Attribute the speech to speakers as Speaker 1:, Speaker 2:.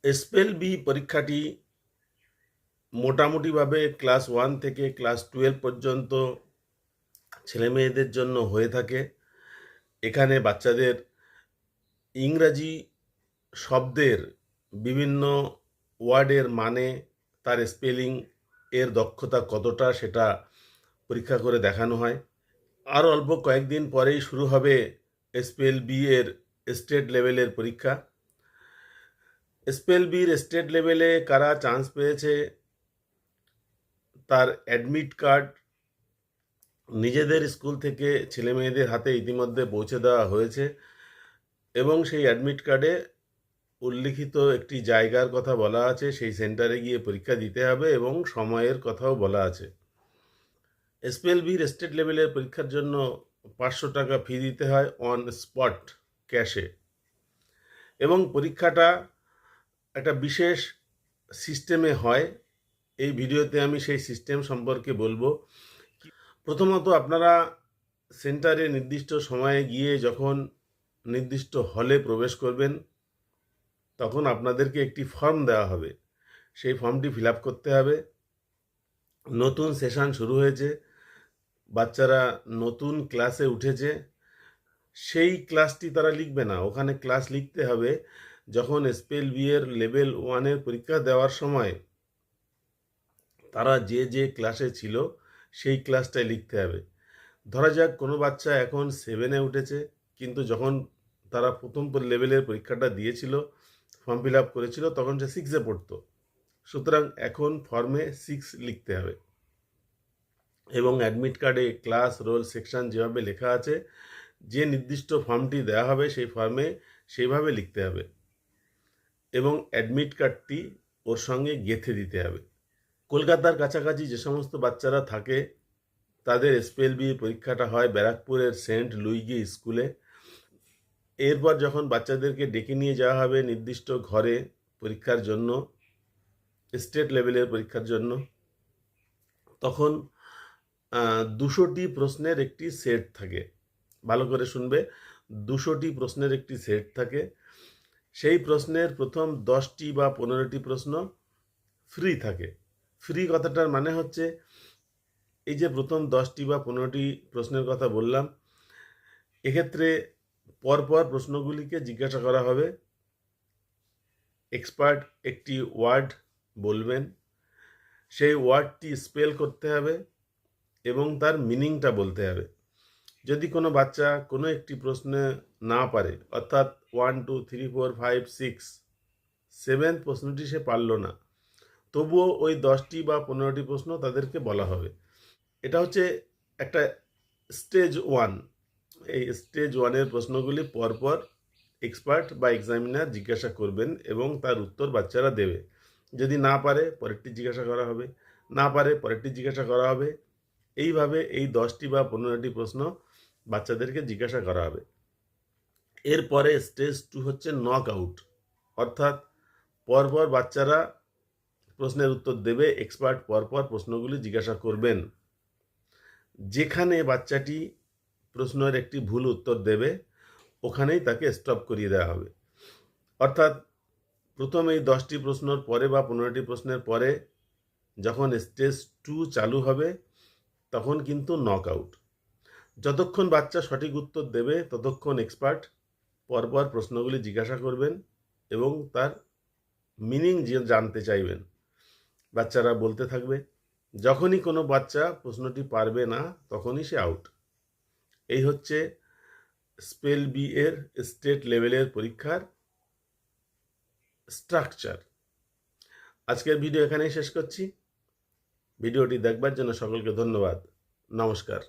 Speaker 1: Spell B পরীক্ষাটি মোটামুটিভাবে class 1 থেকে ক্লাস 12 পর্যন্ত ছেলেমেয়েদের জন্য হয়ে থাকে। এখানে বাচ্চাদের ইংরাজি শব্দের বিভিন্ন ওয়ার্ডের মানে, তার স্পেলিং এর দক্ষতা কতটা সেটা পরীক্ষা করে দেখানো হয়। আর অল্প কয়েকদিন পরেই শুরু হবে স্পেল বি এর স্টেট লেভেলের পরীক্ষা। স্পেল বির স্টেট লেভেলে কারা চান্স পেয়েছে তার অ্যাডমিট কার্ড নিজেদের স্কুল থেকে ছেলেমেয়েদের হাতে ইতিমধ্যে পৌঁছে দেওয়া হয়েছে এবং সেই অ্যাডমিট কার্ডে উল্লিখিত একটি জায়গার কথা বলা আছে, সেই সেন্টারে গিয়ে পরীক্ষা দিতে হবে এবং সময়ের কথাও বলা আছে। স্পেল বির স্টেট লেভেলের পরীক্ষার জন্য 500 টাকা ফি দিতে হয় অন স্পট ক্যাশে, এবং পরীক্ষাটা একটা বিশেষ সিস্টেমে হয়। এই ভিডিওতে আমি সেই সিস্টেম সম্পর্কে বলবো। প্রথমত আপনারা সেন্টারে নির্দিষ্ট সময়ে গিয়ে যখন নির্দিষ্ট হলে প্রবেশ করবেন তখন আপনাদেরকে একটি ফর্ম দেওয়া হবে। সেই ফর্মটি ফিল আপ করতে হবে। নতুন সেশন শুরু হয়েছে, বাচ্চারা নতুন ক্লাসে উঠেছে, সেই ক্লাসটি তারা লিখবে না, ওখানে ক্লাস লিখতে হবে যখন স্পেল বি এর লেভেল 1-এর পরীক্ষা দেওয়ার সময় তারা যে যে ক্লাসে ছিল সেই ক্লাসটাই লিখতে হবে। ধরা যাক কোনো বাচ্চা এখন 7-এ উঠেছে, কিন্তু যখন তারা প্রথম লেভেলের পরীক্ষাটা দিয়েছিল, ফর্ম ফিল আপ করেছিল, তখন সে 6-এ পড়তো। সুতরাং এখন ফর্মে 6 লিখতে হবে এবং অ্যাডমিট কার্ডে ক্লাস, রোল, সেকশন যেভাবে লেখা আছে, যে নির্দিষ্ট ফর্মটি দেওয়া হবে সেই ফর্মে সেইভাবে লিখতে হবে এবং অ্যাডমিট কার্ডটি ওর সঙ্গে গেঁথে দিতে হবে। কলকাতার কাছাকাছি যে সমস্ত বাচ্চারা থাকে তাদের স্পেল বি পরীক্ষাটা হয় ব্যারাকপুরের সেন্ট লুইগি স্কুলে। এরপর যখন বাচ্চাদেরকে ডেকে নিয়ে যাওয়া হবে নির্দিষ্ট ঘরে পরীক্ষার জন্য, স্টেট লেভেলের পরীক্ষার জন্য, তখন 200টি প্রশ্নের একটি সেট থাকে। ভালো করে শুনবে, 200টি প্রশ্নের একটি সেট থাকে। সেই প্রশ্নের প্রথম 10টি বা 15টি প্রশ্ন ফ্রি থাকে। ফ্রি কথাটার মানে হচ্ছে, এই যে প্রথম 10টি বা 15টি প্রশ্নের কথা বললাম, এক্ষেত্রে পরপর প্রশ্নগুলিকে জিজ্ঞাসা করা হবে। এক্সপার্ট একটি ওয়ার্ড বলবেন, সেই ওয়ার্ডটি স্পেল করতে হবে এবং তার মিনিংটা বলতে হবে। যদি কোনো বাচ্চা কোনো একটি প্রশ্নে না পারে, অর্থাৎ 1 2 3 4 5 6 7 প্রশ্নটি সে পারল না, তবুও ওই 10টি বা 15টি প্রশ্ন তাদেরকে বলা হবে। এটা হচ্ছে একটা স্টেজ 1। এই স্টেজ 1-এর প্রশ্নগুলি পরপর এক্সপার্ট বা এক্সামিনার জিজ্ঞাসা করবেন এবং তার উত্তর বাচ্চারা দেবে। যদি না পারে পরেরটি জিজ্ঞাসা করা হবে, না পারে পরেরটি জিজ্ঞাসা করা হবে। এইভাবে এই 10টি বা 15টি প্রশ্ন বাচ্চাদেরকে জিজ্ঞাসা করা হবে। এরপরে স্টেজ 2 হচ্ছে নক আউট, অর্থাৎ পরপর বাচ্চারা প্রশ্নের উত্তর দেবে, এক্সপার্ট পরপর প্রশ্নগুলি জিজ্ঞাসা করবেন। যেখানে বাচ্চাটি প্রশ্নের একটি ভুল উত্তর দেবে ওখানেই তাকে স্টপ করিয়ে দেওয়া হবে। অর্থাৎ প্রথম এই 10টি প্রশ্নের পরে বা 15টি প্রশ্নের পরে যখন স্টেজ 2 চালু হবে তখন কিন্তু নক আউট। যতক্ষণ বাচ্চা সঠিক উত্তর দেবে ততক্ষণ এক্সপার্ট পরপর প্রশ্নগুলি জিজ্ঞাসা করবেন এবং তার মিনিং জানতে চাইবেন। বাচ্চারা বলতে থাকবে। যখনই কোনো বাচ্চা প্রশ্নটি পারবে না তখনই সে আউট। এই হচ্ছে স্পেল বি এর স্টেট লেভেলের পরীক্ষার স্ট্রাকচার। আজকের ভিডিও এখানেই শেষ করছি। ভিডিওটি দেখবার জন্য সকলকে ধন্যবাদ। নমস্কার।